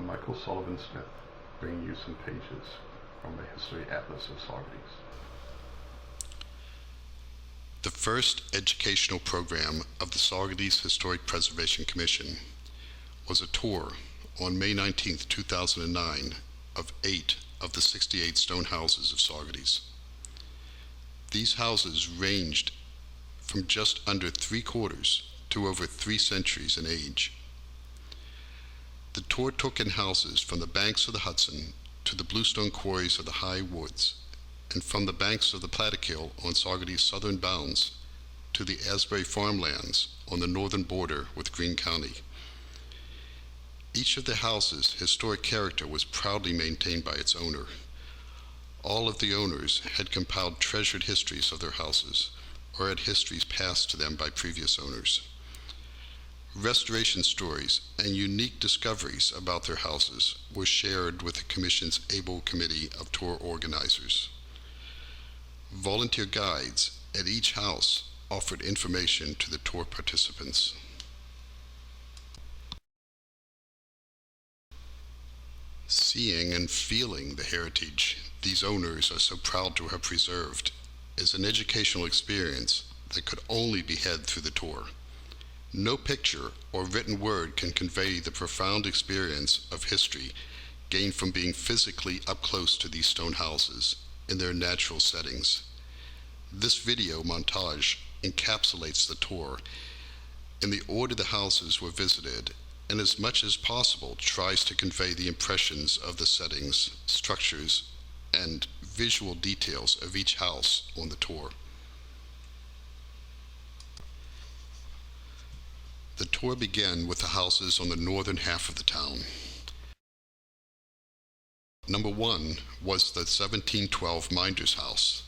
I'm Michael Sullivan Smith, bringing you some pages from the History Atlas of Saugerties. The first educational program of the Saugerties Historic Preservation Commission was a tour on May 19, 2009 of 8 of the 68 stone houses of Saugerties. These houses ranged from just under 3/4 to over 3 centuries in age. The tour took in houses from the banks of the Hudson to the bluestone quarries of the high woods, and from the banks of the Plattekill on Saugerties' southern bounds to the Asbury farmlands on the northern border with Greene County. Each of the houses' historic character was proudly maintained by its owner. All of the owners had compiled treasured histories of their houses, or had histories passed to them by previous owners. Restoration stories and unique discoveries about their houses were shared with the Commission's able committee of tour organizers. Volunteer guides at each house offered information to the tour participants. Seeing and feeling the heritage these owners are so proud to have preserved is an educational experience that could only be had through the tour. No picture or written word can convey the profound experience of history gained from being physically up close to these stone houses in their natural settings. This video montage encapsulates the tour in the order the houses were visited, and as much as possible tries to convey the impressions of the settings, structures, and visual details of each house on the tour. The tour began with the houses on the northern half of the town. Number 1 was the 1712 Minder's House,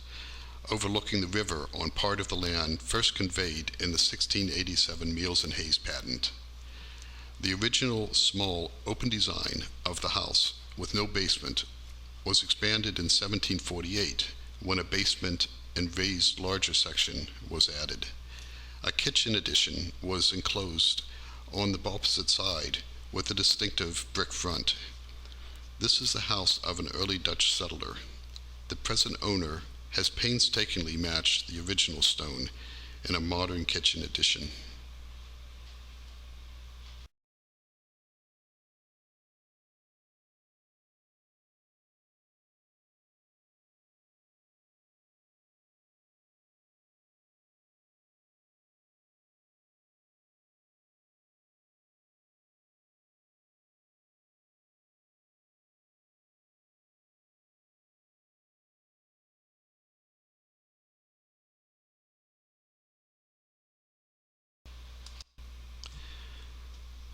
overlooking the river on part of the land first conveyed in the 1687 Meals and Hayes patent. The original small open design of the house with no basement was expanded in 1748 when a basement and raised larger section was added. A kitchen addition was enclosed on the opposite side with a distinctive brick front. This is the house of an early Dutch settler. The present owner has painstakingly matched the original stone in a modern kitchen addition.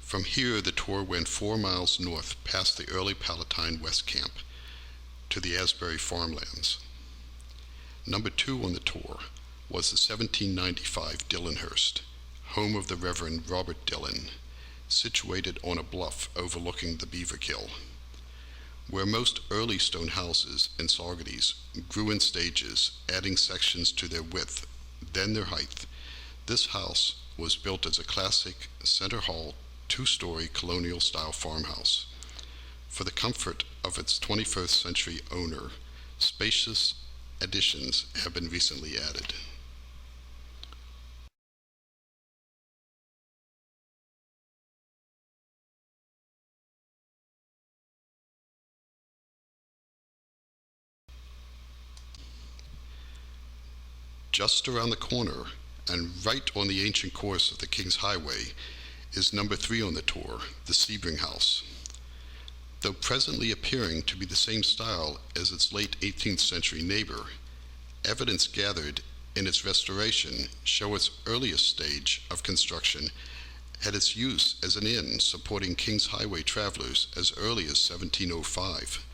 From here, the tour went 4 miles north past the early Palatine West Camp to the Asbury farmlands. Number 2 on the tour was the 1795 Dillonhurst, home of the Reverend Robert Dillon, situated on a bluff overlooking the Beaver Kill. Where most early stone houses in Saugerties grew in stages, adding sections to their width, then their height, this house was built as a classic center hall 2-story colonial-style farmhouse. For the comfort of its 21st century owner, spacious additions have been recently added. Just around the corner and right on the ancient course of the King's Highway is number 3 on the tour, the Sebring House. Though presently appearing to be the same style as its late 18th century neighbor, evidence gathered in its restoration show its earliest stage of construction had its use as an inn supporting King's Highway travelers as early as 1705.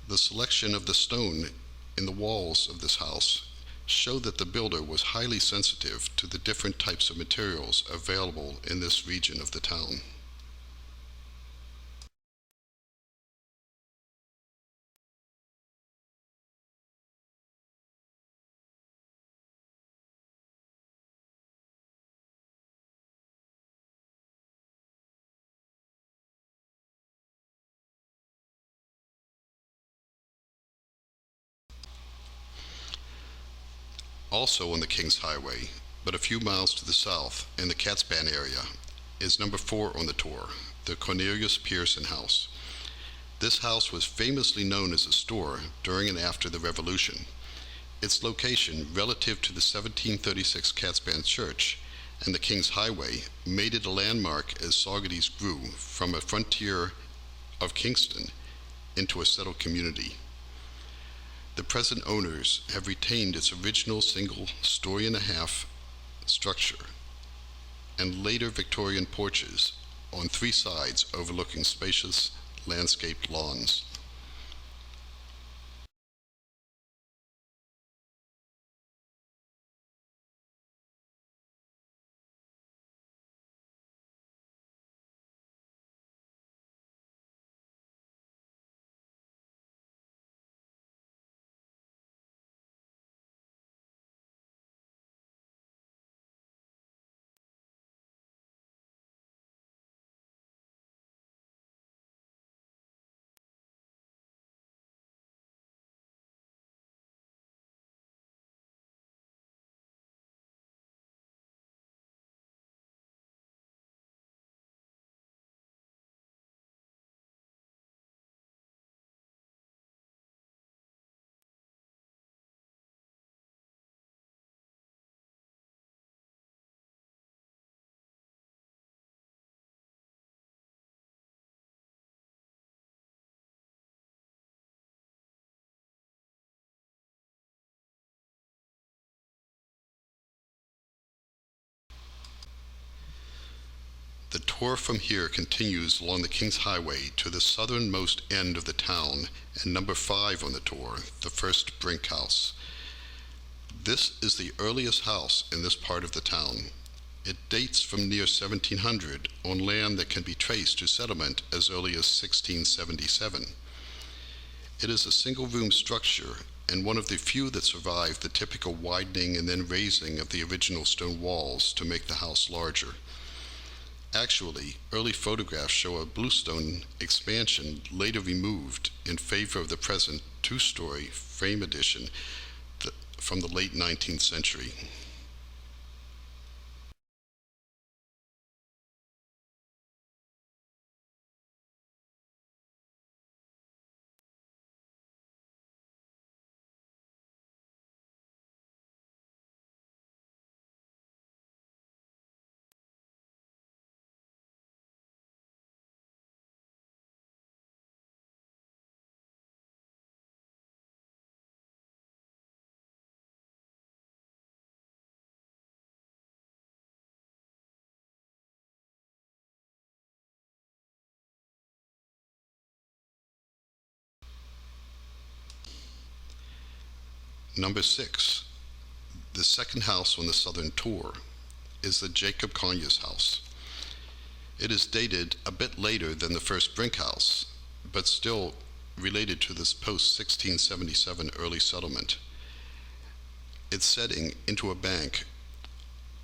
The selection of the stone in the walls of this house show that the builder was highly sensitive to the different types of materials available in this region of the town. Also on the King's Highway, but a few miles to the south in the Catspan area, is number 4 on the tour, the Cornelius Pierson House. This house was famously known as a store during and after the Revolution. Its location relative to the 1736 Catspan Church and the King's Highway made it a landmark as Saugerties grew from a frontier of Kingston into a settled community. The present owners have retained its original single story-and-a-half structure and later Victorian porches on 3 sides overlooking spacious landscaped lawns. The tour from here continues along the King's Highway to the southernmost end of the town and number 5 on the tour, the first Brink House. This is the earliest house in this part of the town. It dates from near 1700 on land that can be traced to settlement as early as 1677. It is a single-room structure and one of the few that survived the typical widening and then raising of the original stone walls to make the house larger. Actually, early photographs show a bluestone expansion later removed in favor of the present 2-story frame addition from the late 19th century. Number 6, the second house on the southern tour, is the Jacob Kanye's house. It is dated a bit later than the first Brink House, but still related to this post-1677 early settlement. Its setting into a bank,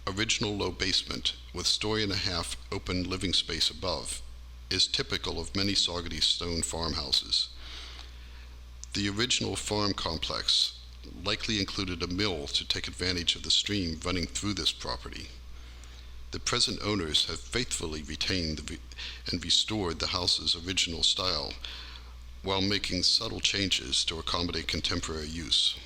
original low basement with story-and-a-half open living space above, is typical of many Saugerties stone farmhouses. The original farm complex likely included a mill to take advantage of the stream running through this property. The present owners have faithfully retained and restored the house's original style while making subtle changes to accommodate contemporary use.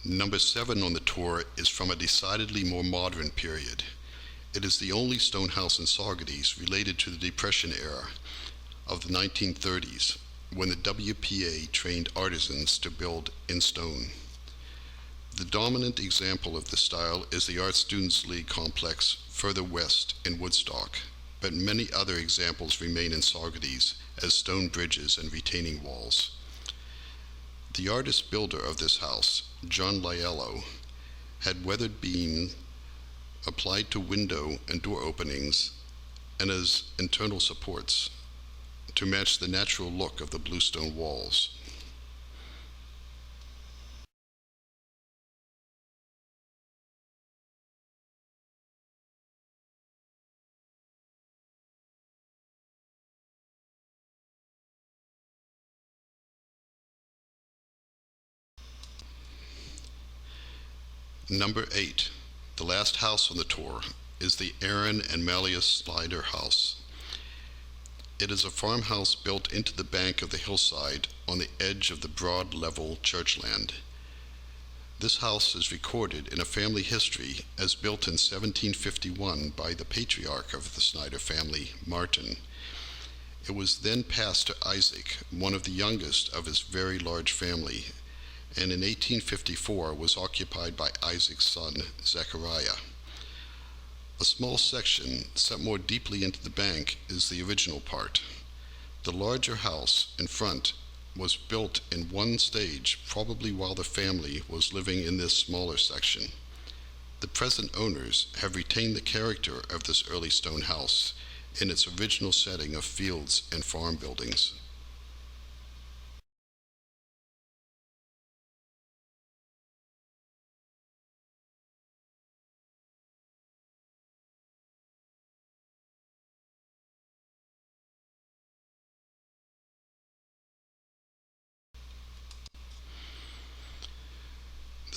Number 7 on the tour is from a decidedly more modern period. It is the only stone house in Saugerties related to the Depression era of the 1930s, when the WPA trained artisans to build in stone. The dominant example of this style is the Art Students League complex further west in Woodstock, but many other examples remain in Saugerties as stone bridges and retaining walls. The artist builder of this house, John Liello, had weathered beams applied to window and door openings and as internal supports to match the natural look of the bluestone walls. Number 8, the last house on the tour, is the Erin and Malleus Slider House. It is a farmhouse built into the bank of the hillside on the edge of the broad level churchland. This house is recorded in a family history as built in 1751 by the patriarch of the Snyder family, Martin. It was then passed to Isaac, one of the youngest of his very large family, and in 1854 was occupied by Isaac's son, Zechariah. A small section set more deeply into the bank is the original part. The larger house in front was built in one stage, probably while the family was living in this smaller section. The present owners have retained the character of this early stone house in its original setting of fields and farm buildings.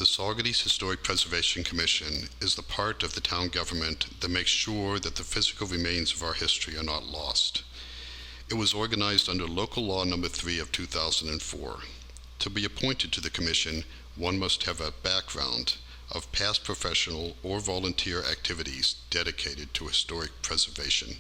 The Saugerties Historic Preservation Commission is the part of the town government that makes sure that the physical remains of our history are not lost. It was organized under Local Law Number 3 of 2004. To be appointed to the commission, one must have a background of past professional or volunteer activities dedicated to historic preservation.